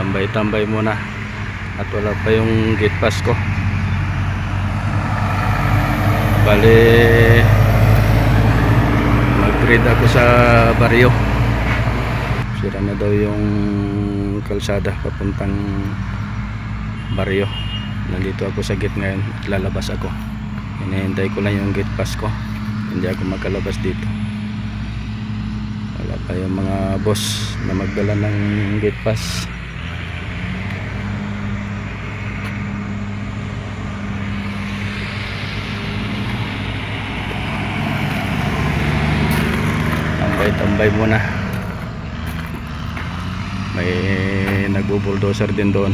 tambay-tambay muna at wala pa yung gate pass ko. Bale mag-trade ako sa baryo. Sira na daw yung kalsada papuntang baryo. Nandito ako sa gate ngayon at lalabas ako. Hinihintay ko lang yung gate pass ko. Hindi ako makalabas dito. Wala pa yung mga boss na magdala ng gate pass. Tambay muna. May nagbo-bulldozer din doon.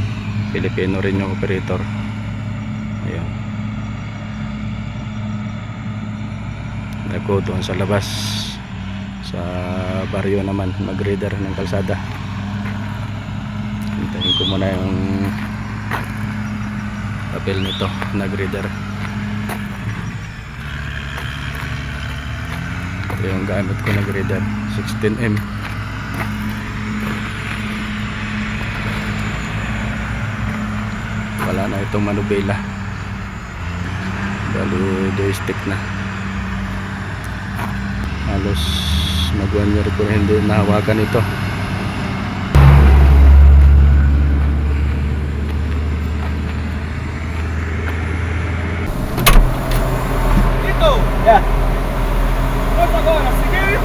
Pilipino rin yung operator. Ayun. Ako doon sa labas sa baryo naman mag-reader ng kalsada. Hintayin ko muna yung papel nito, nag-reader. Ito yung gamit ko, nag-reader 16M. Wala na itong manubela, bali joystick na. Halos mag 1 year ko hindi nahawakan ito. Dito! Yeah. Vamos agora seguir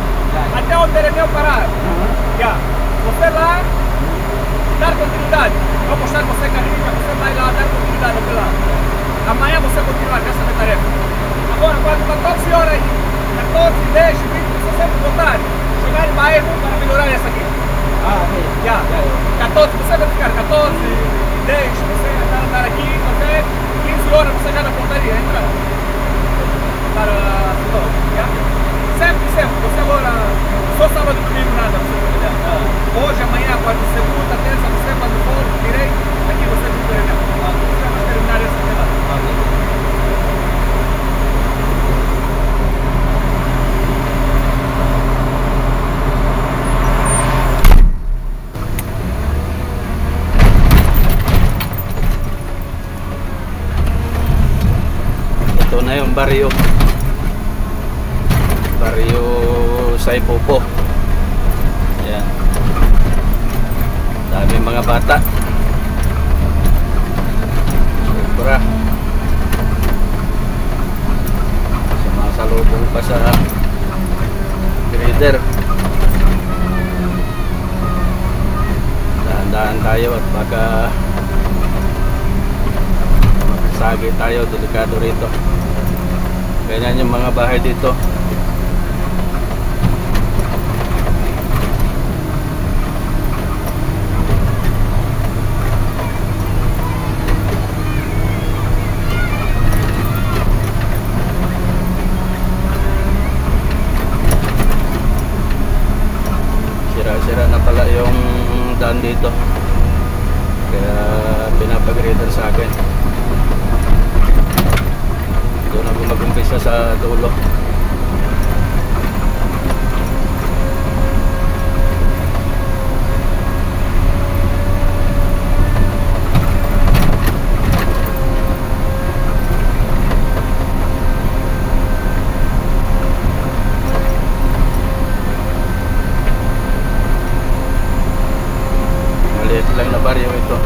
até onde ele meu parar. Yeah. Você lá, dar continuidade. Vou mostrar você carinha, você vai lá dar continuidade até lá. Amanhã você continuar com essa tarefa. Agora, quando 14 horas aí, 14, 10, 20, você sempre voltar. Chegar em bairro para melhorar essa aqui. Ah, ok. Yeah. 14, você vai ficar 14, 10, você vai andar aqui, até 15 horas você já na portaria, entra. Para Sintão, yeah? Sempre, você agora, só sábado e domingo nada, você vai olhar. Hoje, amanhã, quarta, segunda, terça, você quando for, direito, aqui você vai treinar. Você vai terminar essa semana. Ito na yung baryo Saipopo. Ayan, dami mga bata, sobra. Sumasalubong pa sa grader. Dahan-dahan tayo at baka magsagi tayo, delikado rito. Ganyan yung mga bahay dito. Sira na pala yung daan dito, kaya pinapag-reader sa akin. Doon ako mag-umpisa sa dulo. Maliit lang na baryo ito.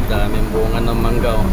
Daming bunga ng mangga, oh.